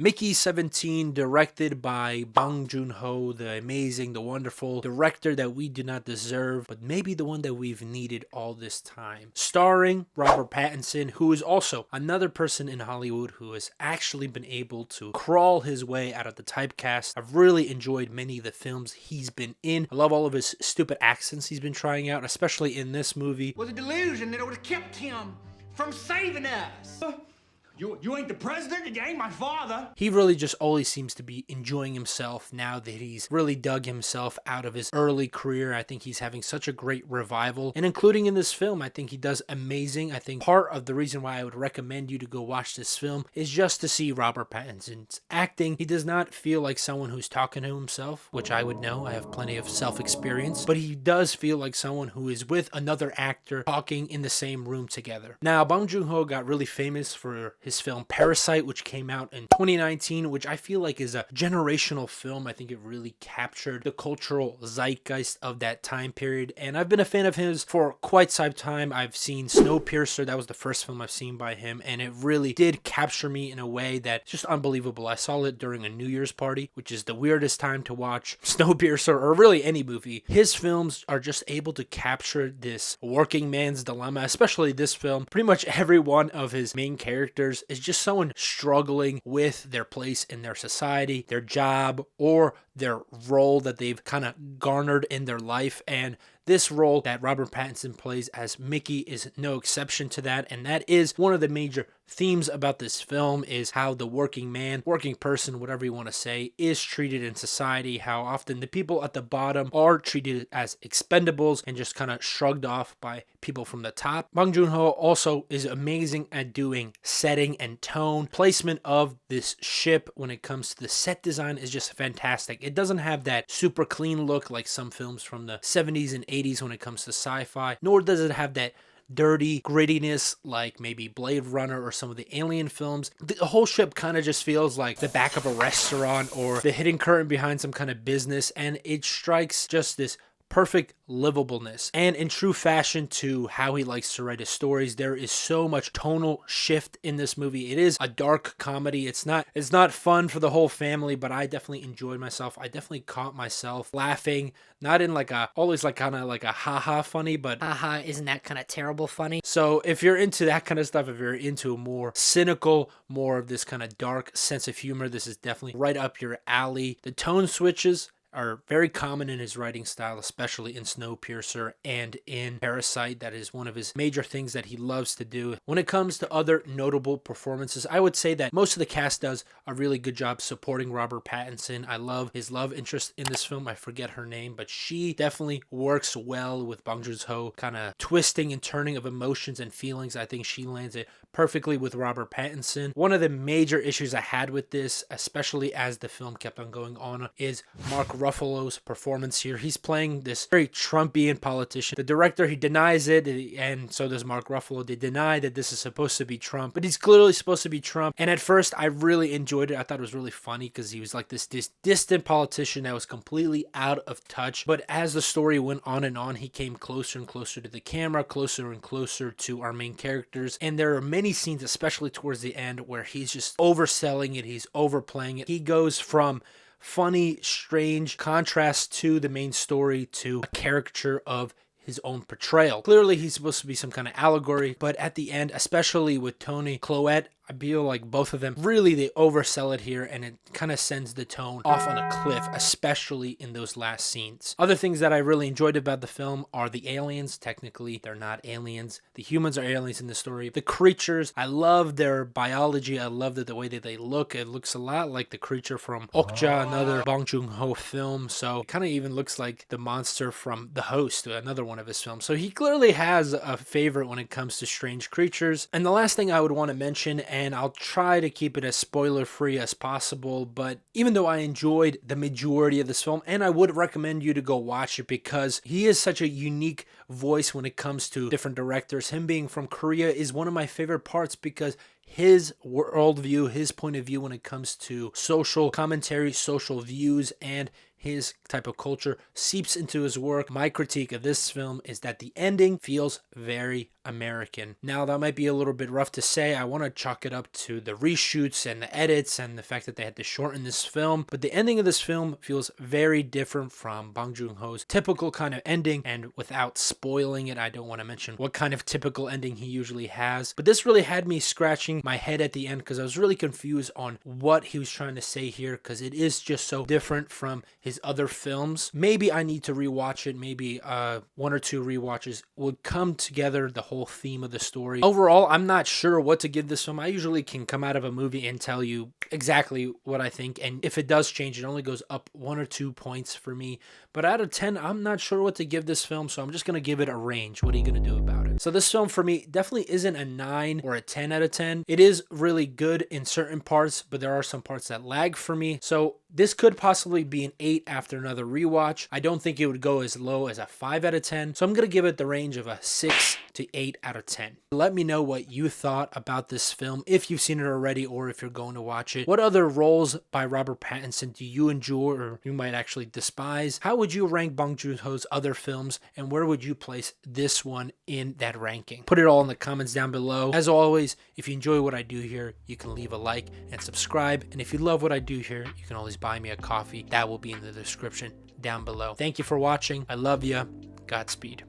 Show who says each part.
Speaker 1: Mickey 17, directed by Bong Joon-Ho, the amazing, the wonderful director that we do not deserve, but maybe the one that we've needed all this time. Starring Robert Pattinson, who is also another person in Hollywood who has actually been able to crawl his way out of the typecast. I've really enjoyed many of the films he's been in. I love all of his stupid accents he's been trying out, especially in this movie.
Speaker 2: It was a delusion that would have kept him from saving us. You ain't the president and you ain't my father.
Speaker 1: He really just always seems to be enjoying himself now that he's really dug himself out of his early career. I think he's having such a great revival, and including in this film, I think he does amazing. I think part of the reason why I would recommend you to go watch this film is just to see Robert Pattinson's acting. He does not feel like someone who's talking to himself, which I would know. I have plenty of self-experience, but he does feel like someone who is with another actor talking in the same room together. Now, Bong Joon-Ho got really famous for his film Parasite, which came out in 2019, which I feel like is a generational film. I think it really captured the cultural zeitgeist of that time period, and I've been a fan of his for quite some time. I've seen Snowpiercer. That was the first film I've seen by him, and it really did capture me in a way that's just unbelievable. I saw it during a New Year's party, which is the weirdest time to watch Snowpiercer or really any movie. His films are just able to capture this working man's dilemma, especially this film. Pretty much every one of his main characters is just someone struggling with their place in their society, their job, or their role that they've kind of garnered in their life. And this role that Robert Pattinson plays as Mickey is no exception to that, and that is one of the major themes about this film, is how the working man, working person, whatever you want to say, is treated in society, how often the people at the bottom are treated as expendables and just kind of shrugged off by people from the top. Bong Joon-Ho also is amazing at doing setting and tone. Placement of this ship when it comes to the set design is just fantastic. It doesn't have that super clean look like some films from the 70s and 80s when it comes to sci-fi, nor does it have that dirty grittiness like maybe Blade Runner or some of the Alien films. The whole ship kind of just feels like the back of a restaurant or the hidden curtain behind some kind of business, and it strikes just this perfect livableness. And in true fashion to how he likes to write his stories, there is so much tonal shift in this movie. It is a dark comedy. It's not fun for the whole family, but I definitely enjoyed myself. I definitely caught myself laughing, not in like a always like kind of like a haha funny, but
Speaker 3: Haha, isn't that kind of terrible funny?
Speaker 1: so if you're into that kind of stuff, if you're into a more cynical, more of this kind of dark sense of humor, this is definitely right up your alley. The tone switches are very common in his writing style, especially in Snowpiercer and in Parasite. That is one of his major things that he loves to do. When it comes to other notable performances, I would say that most of the cast does a really good job supporting Robert Pattinson. I love his love interest in this film. I forget her name, but she definitely works well with Bong Joon-ho, kind of twisting and turning of emotions and feelings. I think she lands it perfectly with Robert Pattinson. One of the major issues I had with this, especially as the film kept on going on, is Mark Ruffalo's performance here. He's playing this very Trumpian politician. The director, he denies it, and so does Mark Ruffalo. They deny that this is supposed to be Trump, but he's clearly supposed to be Trump. And at first, I really enjoyed it. I thought it was really funny because he was like this distant politician that was completely out of touch. But as the story went on, he came closer and closer to the camera, closer and closer to our main characters. And there are many scenes, especially towards the end, where he's just overselling it. He's overplaying it. He goes from funny, strange contrast to the main story to a caricature of his own portrayal. Clearly, he's supposed to be some kind of allegory, but at the end, especially with Tony Collette, I feel like both of them really, they oversell it here, and it kind of sends the tone off on a cliff, especially in those last scenes. Other things that I really enjoyed about the film are the aliens. Technically, they're not aliens. The humans are aliens in the story. The creatures, I love their biology. I love the way that they look. It looks a lot like the creature from Okja, another Bong Joon-ho film. So it kind of even looks like the monster from The Host, another one of his films. So he clearly has a favorite when it comes to strange creatures. And the last thing I would want to mention, and I'll try to keep it as spoiler-free as possible, but even though I enjoyed the majority of this film, and I would recommend you to go watch it because he is such a unique voice when it comes to different directors. Him being from Korea is one of my favorite parts because his worldview, his point of view when it comes to social commentary, social views, and his type of culture seeps into his work. My critique of this film is that the ending feels very American. Now, that might be a little bit rough to say. I want to chalk it up to the reshoots and the edits and the fact that they had to shorten this film. But the ending of this film feels very different from Bong Joon-ho's typical kind of ending. And without spoiling it, I don't want to mention what kind of typical ending he usually has. But this really had me scratching my head at the end because I was really confused on what he was trying to say here, because it is just so different from his other films. Maybe I need to rewatch it. Maybe one or two rewatches would come together the whole theme of the story. Overall, I'm not sure what to give this film. I usually can come out of a movie and tell you exactly what I think, and if it does change, it only goes up 1 or 2 points for me. But out of 10, I'm not sure what to give this film, so I'm just going to give it a range. What are you going to do about it? So this film for me definitely isn't a 9 or a 10 out of 10. It is really good in certain parts, but there are some parts that lag for me. So this could possibly be an 8 after another rewatch. I don't think it would go as low as a 5 out of 10. So I'm going to give it the range of a 6 to 8 out of 10. Let me know what you thought about this film, if you've seen it already or if you're going to watch it. What other roles by Robert Pattinson do you enjoy or you might actually despise? How would you rank Bong Joon-ho's other films, and where would you place this one in that ranking? Put it all in the comments down below. As always, if you enjoy what I do here, you can leave a like and subscribe. And if you love what I do here, you can always buy me a coffee. That will be in the description down below. Thank you for watching. I love you. Godspeed.